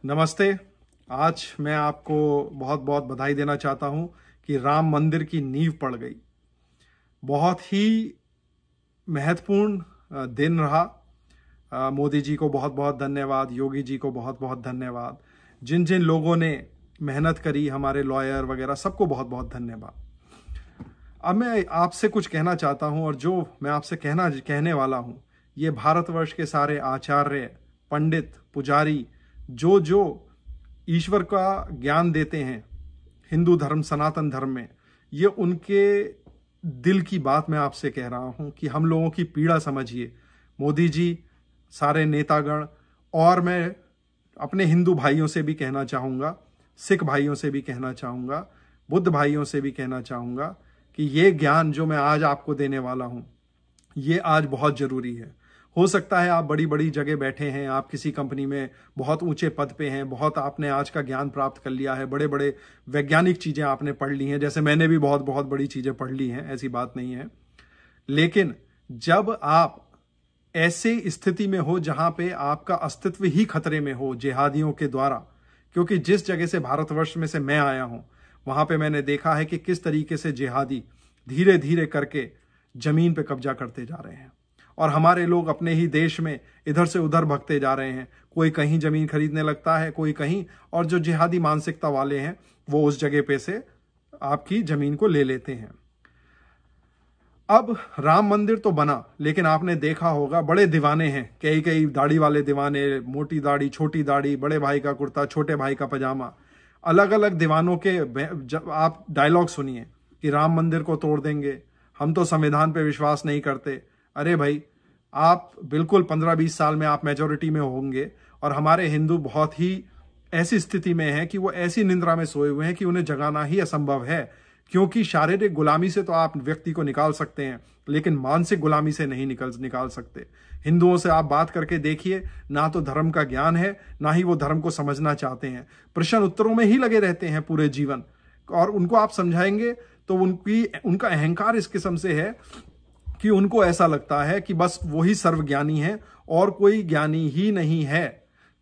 नमस्ते। आज मैं आपको बहुत बहुत बधाई देना चाहता हूं कि राम मंदिर की नींव पड़ गई। बहुत ही महत्वपूर्ण दिन रहा। मोदी जी को बहुत बहुत धन्यवाद, योगी जी को बहुत बहुत धन्यवाद, जिन जिन लोगों ने मेहनत करी, हमारे लॉयर वगैरह, सबको बहुत बहुत धन्यवाद। अब मैं आपसे कुछ कहना चाहता हूं, और जो मैं आपसे कहने वाला हूं, ये भारतवर्ष के सारे आचार्य, पंडित, पुजारी, जो ईश्वर का ज्ञान देते हैं हिंदू धर्म, सनातन धर्म में, ये उनके दिल की बात मैं आपसे कह रहा हूं कि हम लोगों की पीड़ा समझिए। मोदी जी, सारे नेतागण, और मैं अपने हिंदू भाइयों से भी कहना चाहूँगा, सिख भाइयों से भी कहना चाहूँगा, बुद्ध भाइयों से भी कहना चाहूँगा कि ये ज्ञान जो मैं आज आपको देने वाला हूँ, ये आज बहुत ज़रूरी है। हो सकता है आप बड़ी बड़ी जगह बैठे हैं, आप किसी कंपनी में बहुत ऊंचे पद पे हैं, बहुत आपने आज का ज्ञान प्राप्त कर लिया है, बड़े बड़े वैज्ञानिक चीज़ें आपने पढ़ ली हैं, जैसे मैंने भी बहुत बहुत बड़ी चीज़ें पढ़ ली हैं, ऐसी बात नहीं है। लेकिन जब आप ऐसे स्थिति में हो जहां पे आपका अस्तित्व ही खतरे में हो जिहादियों के द्वारा, क्योंकि जिस जगह से भारतवर्ष में से मैं आया हूं, वहां पे मैंने देखा है कि किस तरीके से जिहादी धीरे धीरे करके जमीन पे कब्जा करते जा रहे हैं, और हमारे लोग अपने ही देश में इधर से उधर भगते जा रहे हैं। कोई कहीं जमीन खरीदने लगता है, कोई कहीं, और जो जिहादी मानसिकता वाले हैं वो उस जगह पे से आपकी जमीन को ले लेते हैं। अब राम मंदिर तो बना, लेकिन आपने देखा होगा बड़े दीवाने हैं, कई कई दाढ़ी वाले दीवाने, मोटी दाढ़ी, छोटी दाढ़ी, बड़े भाई का कुर्ता, छोटे भाई का पजामा, अलग अलग दीवानों के आप डायलॉग सुनिए कि राम मंदिर को तोड़ देंगे, हम तो संविधान पे विश्वास नहीं करते। अरे भाई, आप बिल्कुल 15-20 साल में आप मेजॉरिटी में होंगे, और हमारे हिंदू बहुत ही ऐसी स्थिति में हैं कि वो ऐसी निंद्रा में सोए हुए हैं कि उन्हें जगाना ही असंभव है। क्योंकि शारीरिक गुलामी से तो आप व्यक्ति को निकाल सकते हैं, लेकिन मानसिक गुलामी से नहीं निकाल सकते। हिंदुओं से आप बात करके देखिए, ना तो धर्म का ज्ञान है, ना ही वो धर्म को समझना चाहते हैं, प्रश्न उत्तरों में ही लगे रहते हैं पूरे जीवन। और उनको आप समझाएंगे तो उनका अहंकार इस किस्म से है कि उनको ऐसा लगता है कि बस वही सर्वज्ञानी है और कोई ज्ञानी ही नहीं है।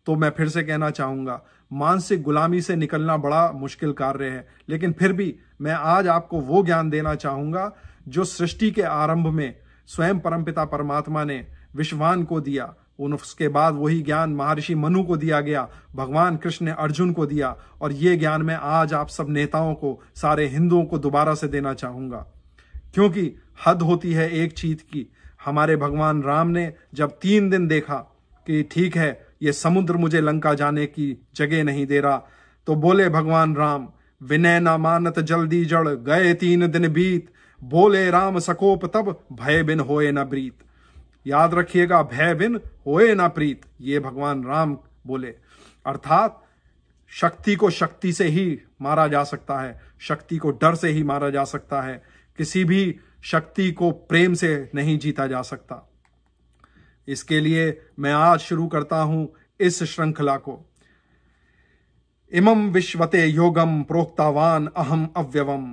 तो मैं फिर से कहना चाहूंगा, मानसिक गुलामी से निकलना बड़ा मुश्किल कार्य है, लेकिन फिर भी मैं आज आपको वो ज्ञान देना चाहूंगा जो सृष्टि के आरंभ में स्वयं परमपिता परमात्मा ने विश्वान को दिया। उसके बाद वही ज्ञान महर्षि मनु को दिया गया, भगवान कृष्ण ने अर्जुन को दिया, और ये ज्ञान मैं आज आप सब नेताओं को, सारे हिंदुओं को दोबारा से देना चाहूंगा। क्योंकि हद होती है एक चीज की। हमारे भगवान राम ने जब 3 दिन देखा कि ठीक है, ये समुद्र मुझे लंका जाने की जगह नहीं दे रहा, तो बोले भगवान राम, विनय न मानत जल्दी जड़, गए 3 दिन बीत, बोले राम सकोप तब, भय बिन होए न प्रीत। याद रखिएगा, भय बिन होए न प्रीत, ये भगवान राम बोले। अर्थात शक्ति को शक्ति से ही मारा जा सकता है, शक्ति को डर से ही मारा जा सकता है, किसी भी शक्ति को प्रेम से नहीं जीता जा सकता। इसके लिए मैं आज शुरू करता हूं इस श्रृंखला को। इमं विश्वते योगम प्रोक्तावान अहम अव्यवम,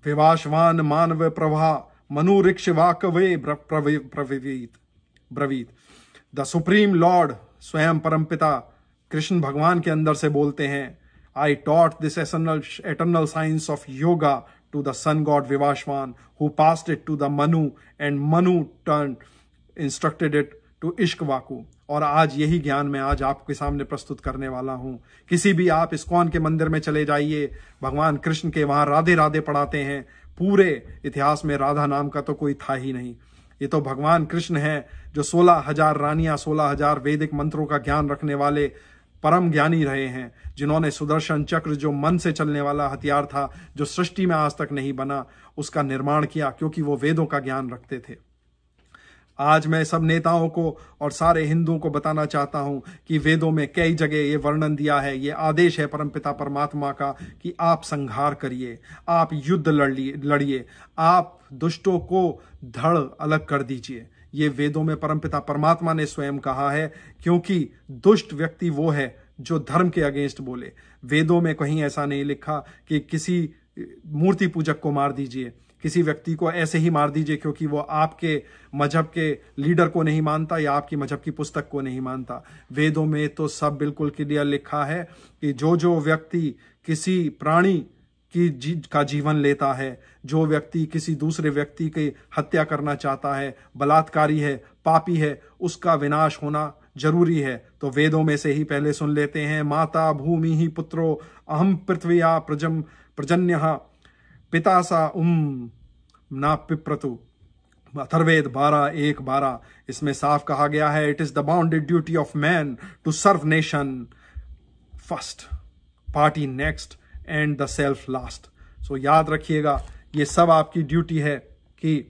विवाशवान मानव प्रभा मनुरिक्षवाकवे ब्रवीत। द सुप्रीम लॉर्ड, स्वयं परमपिता कृष्ण भगवान के अंदर से बोलते हैं, I taught this eternal science of yoga to the sun god Vivashvan, who passed it to the Manu, and Manu instructed it to Ishkvaku। और आज यही ज्ञान मैं आज आपके सामने प्रस्तुत करने वाला हूं। किसी भी आप इस्कॉन के मंदिर में चले जाइए, भगवान कृष्ण के वहां राधे राधे पढ़ाते हैं। पूरे इतिहास में राधा नाम का तो कोई था ही नहीं। ये तो भगवान कृष्ण है जो 16,000 रानियां, 16,000 वैदिक मंत्रों का ज्ञान रखने वाले परम ज्ञानी रहे हैं, जिन्होंने सुदर्शन चक्र, जो मन से चलने वाला हथियार था, जो सृष्टि में आज तक नहीं बना, उसका निर्माण किया, क्योंकि वो वेदों का ज्ञान रखते थे। आज मैं सब नेताओं को और सारे हिंदुओं को बताना चाहता हूं कि वेदों में कई जगह ये वर्णन दिया है, ये आदेश है परमपिता परमात्मा का कि आप संहार करिए, आप युद्ध लड़िए, आप दुष्टों को धड़ अलग कर दीजिए। ये वेदों में परमपिता परमात्मा ने स्वयं कहा है, क्योंकि दुष्ट व्यक्ति वो है जो धर्म के अगेंस्ट बोले। वेदों में कहीं ऐसा नहीं लिखा कि किसी मूर्ति पूजक को मार दीजिए, किसी व्यक्ति को ऐसे ही मार दीजिए क्योंकि वो आपके मजहब के लीडर को नहीं मानता या आपकी मजहब की पुस्तक को नहीं मानता। वेदों में तो सब बिल्कुल क्लियर लिखा है कि जो व्यक्ति किसी प्राणी का जीवन लेता है, जो व्यक्ति किसी दूसरे व्यक्ति की हत्या करना चाहता है, बलात्कारी है, पापी है, उसका विनाश होना जरूरी है। तो वेदों में से ही पहले सुन लेते हैं, माता भूमि ही पुत्रो अहम पृथ्व्या प्रजन्य पिता सा ना पिप्रतु। अथर्वेद 12:1-12 इसमें साफ कहा गया है, it is the bounded duty of man to serve nation first, party next and the self last. So याद रखिएगा, ये सब आपकी ड्यूटी है कि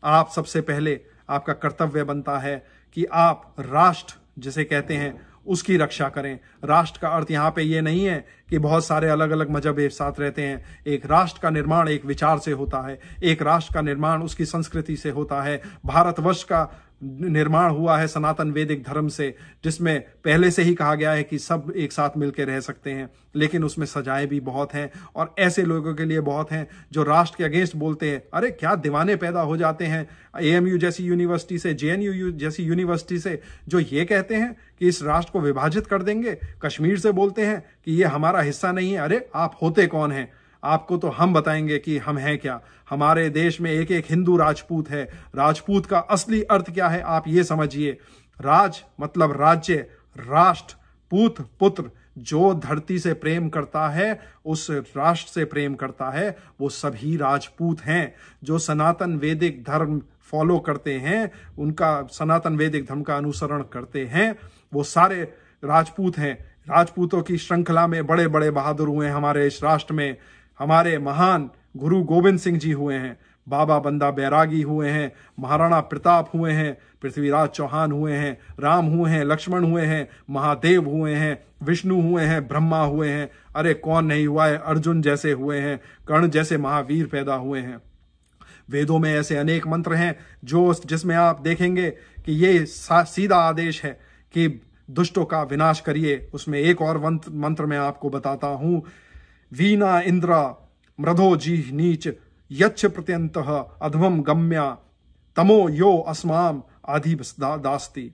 आप सबसे पहले, आपका कर्तव्य बनता है कि आप राष्ट्र जिसे कहते हैं उसकी रक्षा करें। राष्ट्र का अर्थ यहाँ पे ये नहीं है कि बहुत सारे अलग अलग मजहब एक साथ रहते हैं। एक राष्ट्र का निर्माण एक विचार से होता है, एक राष्ट्र का निर्माण उसकी संस्कृति से होता है। भारतवर्ष का निर्माण हुआ है सनातन वैदिक धर्म से, जिसमें पहले से ही कहा गया है कि सब एक साथ मिलकर रह सकते हैं, लेकिन उसमें सजाएं भी बहुत हैं और ऐसे लोगों के लिए बहुत हैं जो राष्ट्र के अगेंस्ट बोलते हैं। अरे क्या दीवाने पैदा हो जाते हैं AMU जैसी यूनिवर्सिटी से, JNU जैसी यूनिवर्सिटी से, जो ये कहते हैं कि इस राष्ट्र को विभाजित कर देंगे। कश्मीर से बोलते हैं कि ये हमारा हिस्सा नहीं है। अरे आप होते कौन हैं? आपको तो हम बताएंगे कि हम हैं क्या। हमारे देश में एक एक हिंदू राजपूत है। राजपूत का असली अर्थ क्या है आप ये समझिए। राज मतलब राज्य, राष्ट्र, पूत पुत्र। जो धरती से प्रेम करता है, उस राष्ट्र से प्रेम करता है, वो सभी राजपूत हैं। जो सनातन वैदिक धर्म फॉलो करते हैं, उनका सनातन वैदिक धर्म का अनुसरण करते हैं, वो सारे राजपूत हैं। राजपूतों की श्रृंखला में बड़े बड़े बहादुर हुए हैं हमारे इस राष्ट्र में। हमारे महान गुरु गोविंद सिंह जी हुए हैं, बाबा बंदा बैरागी हुए हैं, महाराणा प्रताप हुए हैं, पृथ्वीराज चौहान हुए हैं, राम हुए हैं, लक्ष्मण हुए हैं, महादेव हुए हैं, विष्णु हुए हैं, ब्रह्मा हुए हैं। अरे कौन नहीं हुआ है? अर्जुन जैसे हुए हैं, कर्ण जैसे महावीर पैदा हुए हैं। वेदों में ऐसे अनेक मंत्र हैं जिसमें आप देखेंगे कि ये सीधा आदेश है कि दुष्टों का विनाश करिए। उसमें एक और मंत्र मैं आपको बताता हूं, वीना इंद्र मृधो जी नीच यच्छ प्रत्यंतः अधमम गम्या तमो यो अस्माम आधि दास्ति।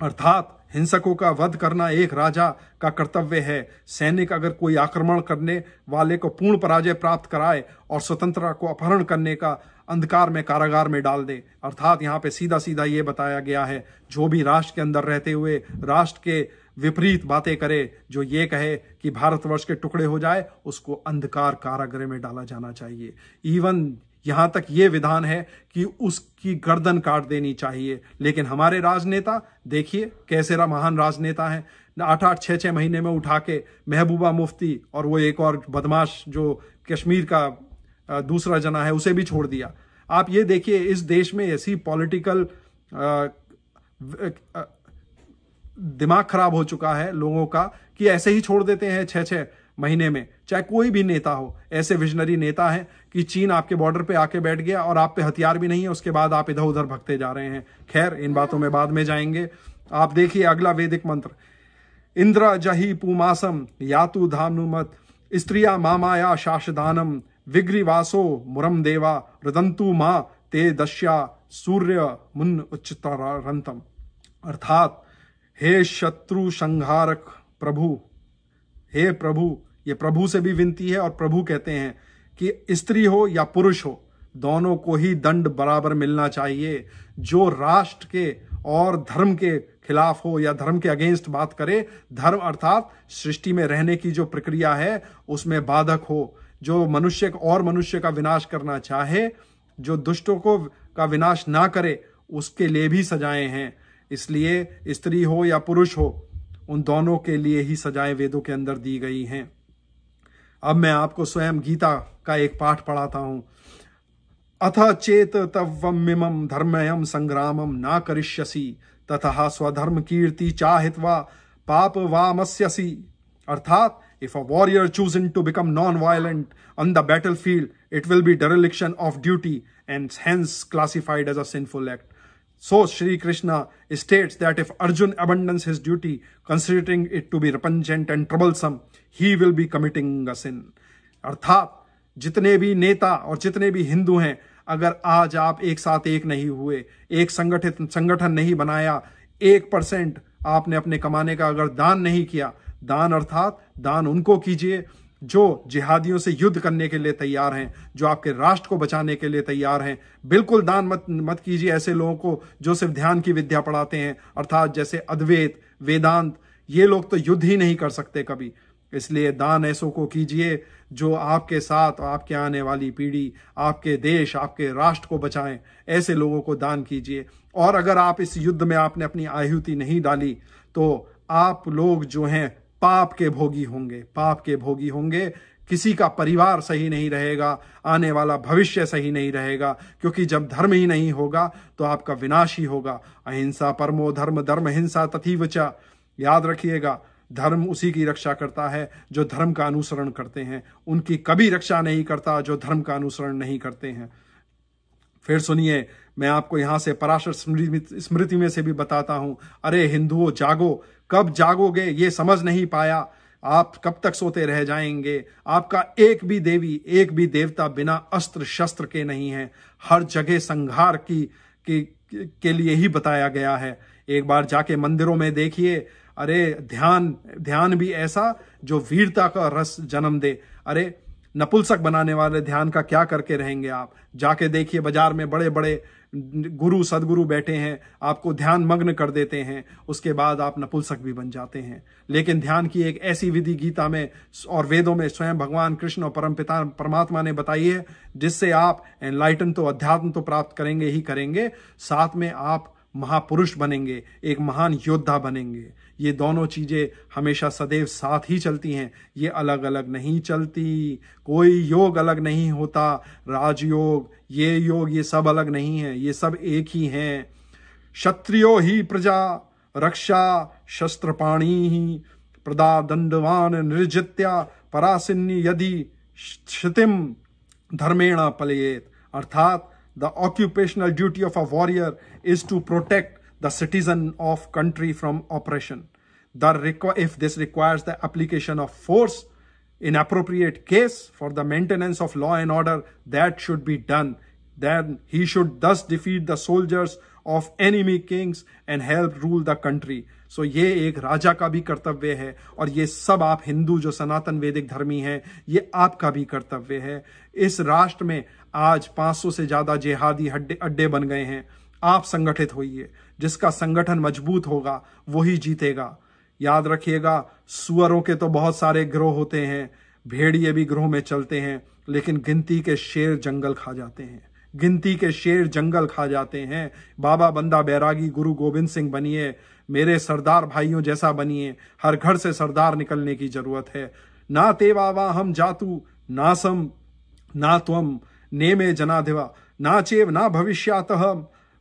अर्थात हिंसकों का वध करना एक राजा का कर्तव्य है। सैनिक अगर कोई आक्रमण करने वाले को पूर्ण पराजय प्राप्त कराए और स्वतंत्रता को अपहरण करने का अंधकार में कारागार में डाल दे। अर्थात यहाँ पे सीधा सीधा ये बताया गया है, जो भी राष्ट्र के अंदर रहते हुए राष्ट्र के विपरीत बातें करे, जो ये कहे कि भारतवर्ष के टुकड़े हो जाए, उसको अंधकार कारागृह में डाला जाना चाहिए। इवन यहां तक ये विधान है कि उसकी गर्दन काट देनी चाहिए। लेकिन हमारे राजनेता देखिए कैसे महान राजनेता हैं, 8-8, 6-6 महीने में उठा के महबूबा मुफ्ती और वो एक और बदमाश जो कश्मीर का दूसरा जना है उसे भी छोड़ दिया। आप ये देखिए, इस देश में ऐसी पॉलिटिकल दिमाग खराब हो चुका है लोगों का कि ऐसे ही छोड़ देते हैं 6-6 महीने में, चाहे कोई भी नेता हो। ऐसे विजनरी नेता हैं कि चीन आपके बॉर्डर पे आके बैठ गया और आप पे हथियार भी नहीं है, उसके बाद आप इधर उधर भगते जा रहे हैं। खैर, इन बातों में बाद में जाएंगे। आप देखिए अगला वैदिक मंत्र, इंद्र जही पुमासम यातु धानुमत स्त्रिया मामाया शाशदानम विग्रीवासो मुरम देवा रुदंतु मां ते दश्या सूर्य मुन उच्चतरंतम। अर्थात हे शत्रु संहारक प्रभु, हे प्रभु, ये प्रभु से भी विनती है और प्रभु कहते हैं कि स्त्री हो या पुरुष हो, दोनों को ही दंड बराबर मिलना चाहिए। जो राष्ट्र के और धर्म के खिलाफ हो या धर्म के अगेंस्ट बात करे, धर्म अर्थात सृष्टि में रहने की जो प्रक्रिया है उसमें बाधक हो, जो मनुष्य का विनाश करना चाहे, जो दुष्टों का विनाश ना करे, उसके लिए भी सजाएं हैं। इसलिए स्त्री हो या पुरुष हो, उन दोनों के लिए ही सजाएं वेदों के अंदर दी गई हैं। अब मैं आपको स्वयं गीता का एक पाठ पढ़ाता हूं। अथ चेत तवमिमं धर्मयं संग्रामं ना करिष्यसि ततः स्वधर्म कीर्ति चाहित्वा पाप वामस्यसि। अर्थात if a warrior chosen to become non violent on the battlefield, it will be dereliction of duty and hence classified as a sinful act. So Shri Krishna states that if Arjun abandons his duty, considering it to be repugnant and troublesome, he will be committing a sin. अर्थात जितने भी नेता और जितने भी हिंदू हैं, अगर आज आप एक साथ एक नहीं हुए, एक संगठन नहीं बनाया, 1% आपने अपने कमाने का अगर दान नहीं किया, दान अर्थात दान उनको कीजिए जो जिहादियों से युद्ध करने के लिए तैयार हैं, जो आपके राष्ट्र को बचाने के लिए तैयार हैं। बिल्कुल दान मत कीजिए ऐसे लोगों को जो सिर्फ ध्यान की विद्या पढ़ाते हैं, अर्थात जैसे अद्वैत, वेदांत, ये लोग तो युद्ध ही नहीं कर सकते कभी। इसलिए दान ऐसों को कीजिए जो आपके साथ, आपके आने वाली पीढ़ी, आपके देश, आपके राष्ट्र को बचाएं। ऐसे लोगों को दान कीजिए। और अगर आप इस युद्ध में आपने अपनी आहुति नहीं डाली तो आप लोग जो हैं पाप के भोगी होंगे, पाप के भोगी होंगे। किसी का परिवार सही नहीं रहेगा, आने वाला भविष्य सही नहीं रहेगा, क्योंकि जब धर्म ही नहीं होगा तो आपका विनाश ही होगा। अहिंसा परमो धर्म, धर्म हिंसा तथैव च। याद रखिएगा, धर्म उसी की रक्षा करता है जो धर्म का अनुसरण करते हैं, उनकी कभी रक्षा नहीं करता जो धर्म का अनुसरण नहीं करते हैं। फिर सुनिए, मैं आपको यहां से पराशर स्मृति में से भी बताता हूं। अरे हिंदुओं जागो, कब जागोगे ये समझ नहीं पाया, आप कब तक सोते रह जाएंगे। आपका एक भी देवी, एक भी देवता बिना अस्त्र शस्त्र के नहीं है। हर जगह संहार के लिए ही बताया गया है। एक बार जाके मंदिरों में देखिए, अरे ध्यान भी ऐसा जो वीरता का रस जन्म दे। अरे नपुंसक बनाने वाले ध्यान का क्या करके रहेंगे आप। जाके देखिए, बाजार में बड़े बड़े गुरु सदगुरु बैठे हैं, आपको ध्यान मग्न कर देते हैं, उसके बाद आप नपुंसक भी बन जाते हैं। लेकिन ध्यान की एक ऐसी विधि गीता में और वेदों में स्वयं भगवान कृष्ण और परमपिता परमात्मा ने बताई है, जिससे आप एनलाइटन तो, अध्यात्म तो प्राप्त करेंगे ही करेंगे, साथ में आप महापुरुष बनेंगे, एक महान योद्धा बनेंगे। ये दोनों चीजें हमेशा सदैव साथ ही चलती हैं, ये अलग अलग नहीं चलती। कोई योग अलग नहीं होता, राजयोग, ये योग, ये सब अलग नहीं है, ये सब एक ही हैं। क्षत्रियो ही प्रजा रक्षा शस्त्रपाणी ही प्रदा दंडवान निर्जित्या परासिन्नी यदि क्षितिम धर्मेण पलयेत। अर्थात the occupational duty of a warrior is to protect the citizen of country from oppression. If this requires the application of force in appropriate case for the maintenance of law and order, that should be done. Then he should thus defeat the soldiers of enemy kings and help rule the country. So ये एक राजा का भी कर्तव्य है, और ये सब आप हिंदू जो सनातन वैदिक धर्मी हैं, ये आपका भी कर्तव्य है। इस राष्ट्र में आज 500 से ज्यादा जिहादी अड्डे बन गए हैं। आप संगठित होइए, जिसका संगठन मजबूत होगा वही जीतेगा। याद रखिएगा, सुअरों के तो बहुत सारे गिरोह होते हैं, भेड़िए भी गिरोह में चलते हैं, लेकिन गिनती के शेर जंगल खा जाते हैं, गिनती के शेर जंगल खा जाते हैं। बाबा बंदा बैरागी गुरु गोविंद सिंह बनिए, मेरे सरदार भाइयों जैसा बनिए। हर घर से सरदार निकलने की जरूरत है। ना तेवा वा हम जातु नासम ना त्वम नेमे जनाधिवा ना चेव ना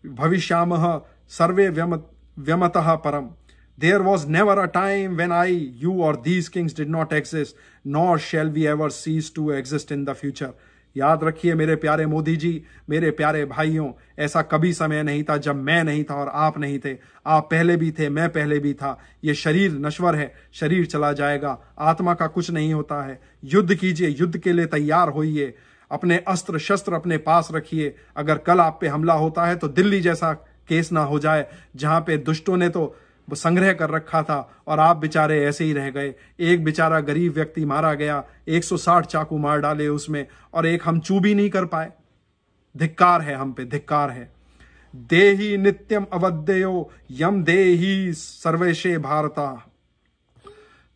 भविष्यामः सर्वे व्यमतः परम। There was never a time when I, you or these kings did not exist, nor shall we ever cease to exist in the future. याद रखिए मेरे प्यारे मोदी जी, मेरे प्यारे भाइयों, ऐसा कभी समय नहीं था जब मैं नहीं था और आप नहीं थे। आप पहले भी थे, मैं पहले भी था। ये शरीर नश्वर है, शरीर चला जाएगा, आत्मा का कुछ नहीं होता है। युद्ध कीजिए, युद्ध के लिए तैयार होइए, अपने अस्त्र शस्त्र अपने पास रखिए। अगर कल आप पे हमला होता है तो दिल्ली जैसा केस ना हो जाए, जहां पे दुष्टों ने तो संग्रह कर रखा था और आप बेचारे ऐसे ही रह गए। एक बेचारा गरीब व्यक्ति मारा गया, 160 चाकू मार डाले उसमें, और एक हम चू भी नहीं कर पाए। धिक्कार है हम पे, धिक्कार है। देहि नित्यम अवध्ययो यम देहि सर्वेशे भारता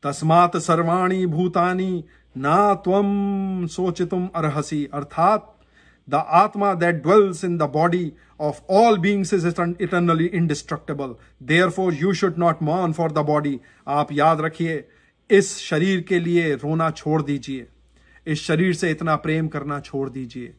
तस्मात् सर्वाणि भूतानि ना त्वम सोचितुम अर्हसि। अर्थात the atma that dwells in the body of all beings is eternally indestructible. Therefore you should not mourn for the body. आप याद रखिए, इस शरीर के लिए रोना छोड़ दीजिए, इस शरीर से इतना प्रेम करना छोड़ दीजिए।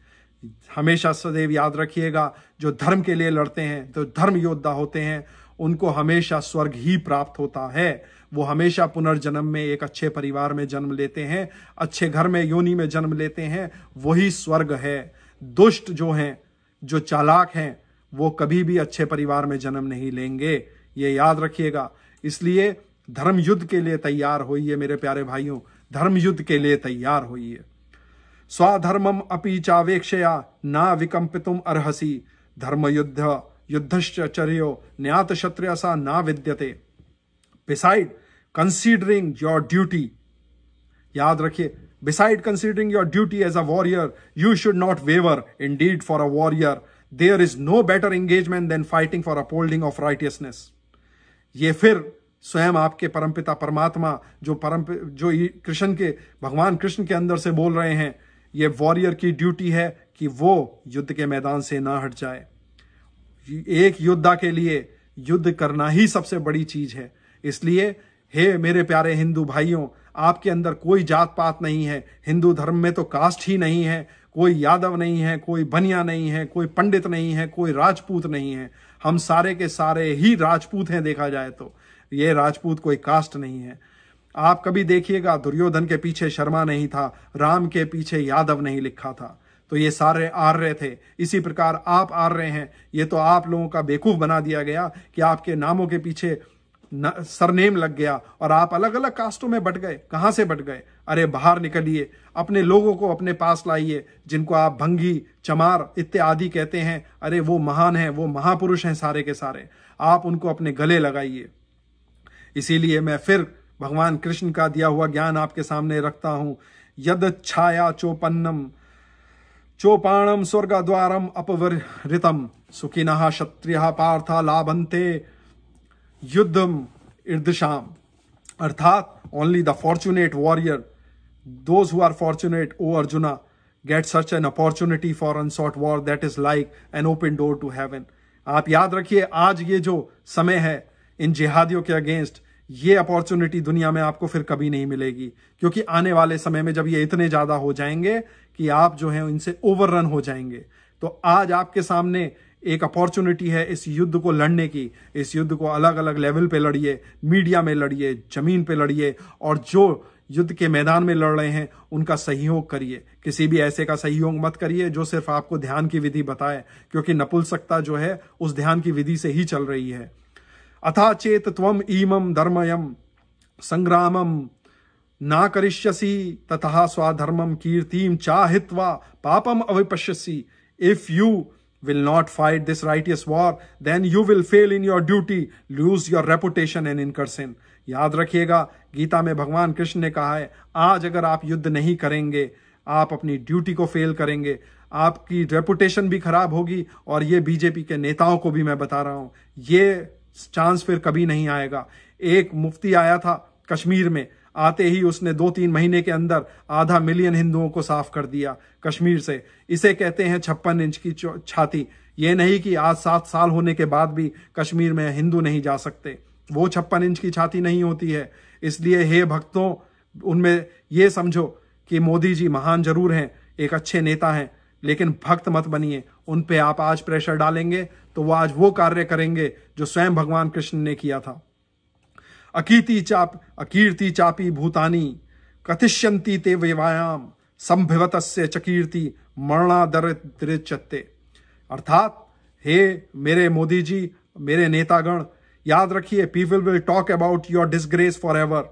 हमेशा सदैव याद रखिएगा, जो धर्म के लिए लड़ते हैं, जो धर्म योद्धा होते हैं, उनको हमेशा स्वर्ग ही प्राप्त होता है। वो हमेशा पुनर्जन्म में एक अच्छे परिवार में जन्म लेते हैं, अच्छे घर में योनि में जन्म लेते हैं, वही स्वर्ग है। दुष्ट जो हैं, जो चालाक हैं, वो कभी भी अच्छे परिवार में जन्म नहीं लेंगे, ये याद रखिएगा। इसलिए धर्म युद्ध के लिए तैयार होइए मेरे प्यारे भाइयों, धर्म युद्ध के लिए तैयार होइए। स्वाधर्मम अपि चावेक्षया ना विकंपितुम अर्हसि धर्म युद्धश्च चर्यो न्यात क्षत्रियसा ना विद्यते। बिसाइड कंसीडरिंग योर ड्यूटी, याद रखिए, beside considering your duty as a warrior, you should not waver. Indeed, for a warrior, there is no better engagement than fighting for upholding of righteousness. ये फिर स्वयं आपके परमपिता परमात्मा जो कृष्ण के भगवान कृष्ण के अंदर से बोल रहे हैं, ये वॉरियर की ड्यूटी है कि वो युद्ध के मैदान से ना हट जाए। एक योद्धा के लिए युद्ध करना ही सबसे बड़ी चीज है। इसलिए हे मेरे प्यारे हिंदू भाइयों, आपके अंदर कोई जात पात नहीं है। हिंदू धर्म में तो कास्ट ही नहीं है, कोई यादव नहीं है, कोई बनिया नहीं है, कोई पंडित नहीं है, कोई राजपूत नहीं है। हम सारे के सारे ही राजपूत हैं। देखा जाए तो ये राजपूत कोई कास्ट नहीं है। आप कभी देखिएगा, दुर्योधन के पीछे शर्मा नहीं था, राम के पीछे यादव नहीं लिखा था, तो ये सारे आर्य थे। इसी प्रकार आप आर्य हैं। ये तो आप लोगों का बेवकूफ बना दिया गया कि आपके नामों के पीछे सरनेम लग गया और आप अलग अलग कास्टों में बट गए। कहां से बट गए? अरे बाहर निकलिए, अपने लोगों को अपने पास लाइए, जिनको आप भंगी, चमार इत्यादि कहते हैं। अरे वो महान हैं, वो महापुरुष हैं सारे के सारे। आप उनको अपने गले लगाइए। इसीलिए मैं फिर भगवान कृष्ण का दिया हुआ ज्ञान आपके सामने रखता हूं। यद छाया चोपन्नम चोपाणम स्वर्गद्वारम अपवृतम सुखिनः क्षत्रियः पार्था लाभन्ते युद्धम ईर्दशाम। अर्थात only the fortunate warrior, those who are fortunate, O Arjuna, get such an opportunity for unsought war that is like an open door to heaven. आप याद रखिए, आज ये जो समय है इन जिहादियों के अगेंस्ट, ये अपॉर्चुनिटी दुनिया में आपको फिर कभी नहीं मिलेगी, क्योंकि आने वाले समय में जब ये इतने ज्यादा हो जाएंगे कि आप जो है इनसे ओवररन हो जाएंगे। तो आज आपके सामने एक अपॉर्चुनिटी है इस युद्ध को लड़ने की। इस युद्ध को अलग अलग लेवल पे लड़िए, मीडिया में लड़िए, जमीन पे लड़िए, और जो युद्ध के मैदान में लड़ रहे हैं उनका सहयोग करिए। किसी भी ऐसे का सहयोग मत करिए जो सिर्फ आपको ध्यान की विधि बताए, क्योंकि नपुंसकता जो है उस ध्यान की विधि से ही चल रही है। अथा चेत त्वम ईमम धर्मयम संग्रामम ना करिष्यसि ततः स्वाधर्मम कीर्तिम चाहित्वा पापम अविपश्यसि। If you will not fight this righteous war, then you will fail in your duty, lose your reputation and incur sin. याद रखिएगा, गीता में भगवान कृष्ण ने कहा है, आज अगर आप युद्ध नहीं करेंगे, आप अपनी ड्यूटी को फेल करेंगे, आपकी रेपुटेशन भी खराब होगी, और ये बीजेपी के नेताओं को भी मैं बता रहा हूं, ये चांस फिर कभी नहीं आएगा। एक मुफ्ती आया था कश्मीर में, आते ही उसने 2-3 महीने के अंदर 500 मिलियन हिंदुओं को साफ कर दिया कश्मीर से। इसे कहते हैं 56 इंच की छाती। ये नहीं कि आज 7 साल होने के बाद भी कश्मीर में हिंदू नहीं जा सकते, वो 56 इंच की छाती नहीं होती है। इसलिए हे भक्तों, उनमें ये समझो कि मोदी जी महान जरूर हैं, एक अच्छे नेता हैं, लेकिन भक्त मत बनिए। उन पे आप आज प्रेशर डालेंगे तो वो आज वो कार्य करेंगे जो स्वयं भगवान कृष्ण ने किया था। अकीर्ति चापी भूतानी कथिष्यन्ति ते विवायाम संभिवतस्य चकीर्ति मरणादरिच्यते। अर्थात हे मेरे मोदी जी, मेरे नेतागण, याद रखिए, people will talk about your disgrace forever,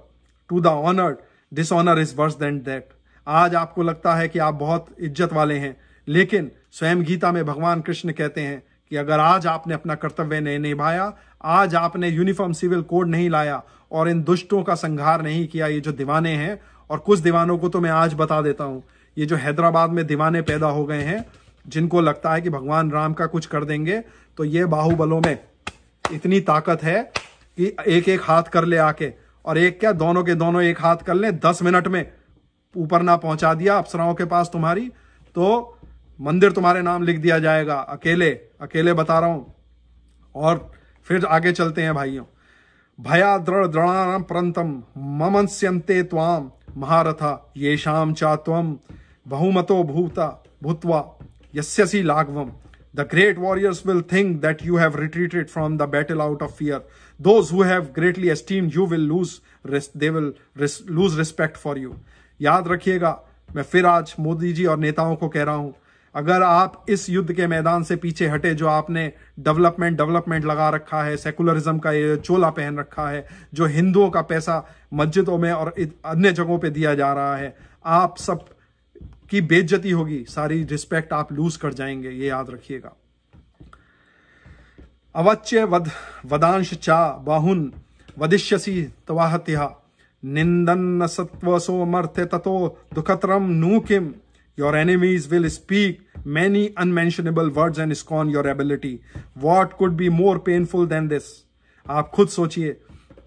to the honoured dishonour is worse than that. आज आपको लगता है कि आप बहुत इज्जत वाले हैं, लेकिन स्वयं गीता में भगवान कृष्ण कहते हैं कि अगर आज आपने अपना कर्तव्य नहीं निभाया, आज आपने यूनिफॉर्म सिविल कोड नहीं लाया और इन दुष्टों का संहार नहीं किया, ये जो दीवाने हैं, और कुछ दीवानों को तो मैं आज बता देता हूं, ये जो हैदराबाद में दीवाने पैदा हो गए हैं, जिनको लगता है कि भगवान राम का कुछ कर देंगे, तो ये बाहुबलों में इतनी ताकत है कि एक एक हाथ कर ले आके, और एक क्या, दोनों के दोनों एक हाथ कर ले, 10 मिनट में ऊपर ना पहुंचा दिया अप्सराओं के पास तुम्हारी, तो मंदिर तुम्हारे नाम लिख दिया जाएगा। अकेले अकेले बता रहा हूं। और फिर आगे चलते हैं भाइयों। भया दृढ़ परंतम ममंस्यन्ते त्वाम महारथा येषाम चात्वम बहुमतो भूत्वा यस्यसि लाघवम। The great warriors will think that you have retreated from the battle out of fear. Those who have greatly esteemed you will lose respect for you. याद रखिएगा, मैं फिर आज मोदी जी और नेताओं को कह रहा हूं, अगर आप इस युद्ध के मैदान से पीछे हटे, जो आपने डेवलपमेंट लगा रखा है, सेकुलरिज्म का ये चोला पहन रखा है, जो हिंदुओं का पैसा मस्जिदों में और अन्य जगहों पे दिया जा रहा है, आप सब की बेइज्जती होगी, सारी रिस्पेक्ट आप लूज कर जाएंगे, ये याद रखिएगा। अवच्य वदांश चा बाहुन वदिष्यसि तवाहत्या निंदन सत्वसो मर्थे ततो दुखतरम नु किम your enemies will speak many unmentionable words and scorn your ability. What could be more painful than this? आप खुद सोचिए,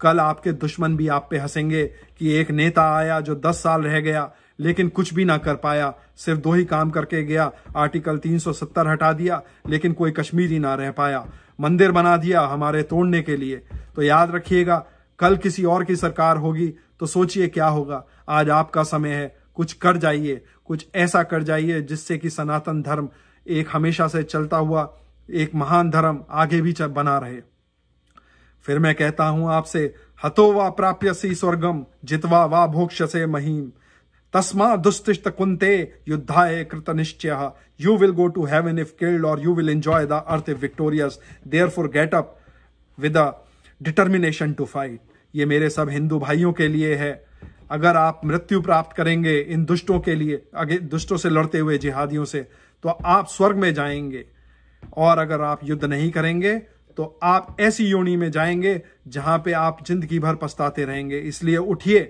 कल आपके दुश्मन भी आप पे हंसेंगे कि एक नेता आया जो 10 साल रह गया लेकिन कुछ भी ना कर पाया, सिर्फ 2 ही काम करके गया, आर्टिकल 370 हटा दिया लेकिन कोई कश्मीरी ना रह पाया, मंदिर बना दिया हमारे तोड़ने के लिए। तो याद रखिएगा, कल किसी और की सरकार होगी तो सोचिए क्या होगा। आज आपका समय है, कुछ कर जाइए, कुछ ऐसा कर जाइए जिससे कि सनातन धर्म एक हमेशा से चलता हुआ एक महान धर्म आगे भी बना रहे। फिर मैं कहता हूं आपसे, हतो वा प्राप्यसि स्वर्गम जित्वा वा भोक्ष्यसे महीम तस्मा दुस्तिष्ठ कुंते युद्धाय कृत निश्चय। You will go to heaven if killed और you will enjoy the earth if victorious. Therefore get up with a determination to fight. ये मेरे सब हिंदू भाइयों के लिए है। अगर आप मृत्यु प्राप्त करेंगे इन दुष्टों के लिए, आगे दुष्टों से लड़ते हुए जिहादियों से, तो आप स्वर्ग में जाएंगे। और अगर आप युद्ध नहीं करेंगे तो आप ऐसी योनि में जाएंगे जहां पे आप जिंदगी भर पछताते रहेंगे। इसलिए उठिए,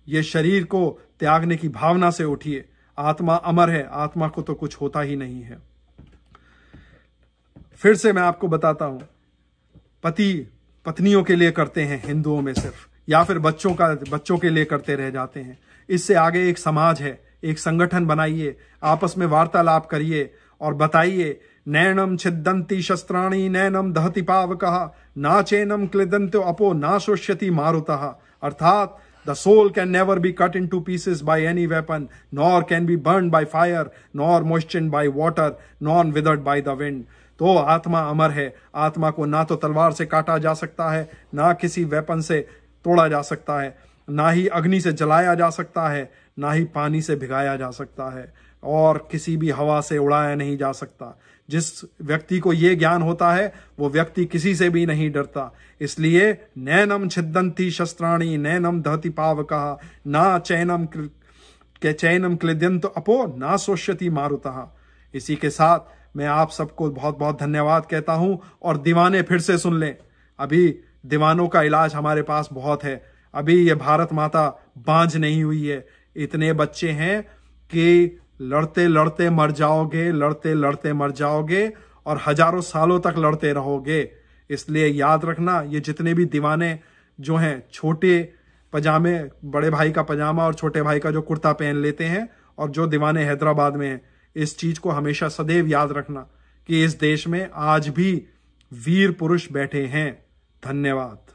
ये शरीर को त्यागने की भावना से उठिए। आत्मा अमर है, आत्मा को तो कुछ होता ही नहीं है। फिर से मैं आपको बताता हूं, पति पत्नियों के लिए करते हैं हिंदुओं में सिर्फ, या फिर बच्चों के लिए करते रह जाते हैं। इससे आगे एक समाज है, एक संगठन बनाइए, आपस में वार्तालाप करिए और बताइए, नैनम छिद्दंती शस्त्राणि नैनम दहति पावकः ना चैनम क्लिदन्तो अपो ना शोष्यति मारुतः। अर्थात the soul can never be cut into pieces by any weapon, nor can be burned by fire, nor moistured by water, nor withered by the wind. तो आत्मा अमर है। आत्मा को ना तो तलवार से काटा जा सकता है, ना किसी वेपन से तोड़ा जा सकता है, ना ही अग्नि से जलाया जा सकता है, ना ही पानी से भिगाया जा सकता है, और किसी भी हवा से उड़ाया नहीं जा सकता। जिस व्यक्ति को यह ज्ञान होता है वो व्यक्ति किसी से भी नहीं डरता। इसलिए नैनम छिद्दंती शस्त्राणि नैनम दहति पावकः ना चैनम क्लिद्यंत अपो ना शोष्यति मारुतः। इसी के साथ मैं आप सबको बहुत बहुत धन्यवाद कहता हूं। और दीवाने फिर से सुन लें, अभी दीवानों का इलाज हमारे पास बहुत है। अभी ये भारत माता बांझ नहीं हुई है। इतने बच्चे हैं कि लड़ते लड़ते मर जाओगे, लड़ते लड़ते मर जाओगे और हजारों सालों तक लड़ते रहोगे। इसलिए याद रखना, ये जितने भी दीवाने जो हैं, छोटे पजामे, बड़े भाई का पजामा और छोटे भाई का जो कुर्ता पहन लेते हैं, और जो दीवाने हैदराबाद में हैं, इस चीज को हमेशा सदैव याद रखना कि इस देश में आज भी वीर पुरुष बैठे हैं। धन्यवाद।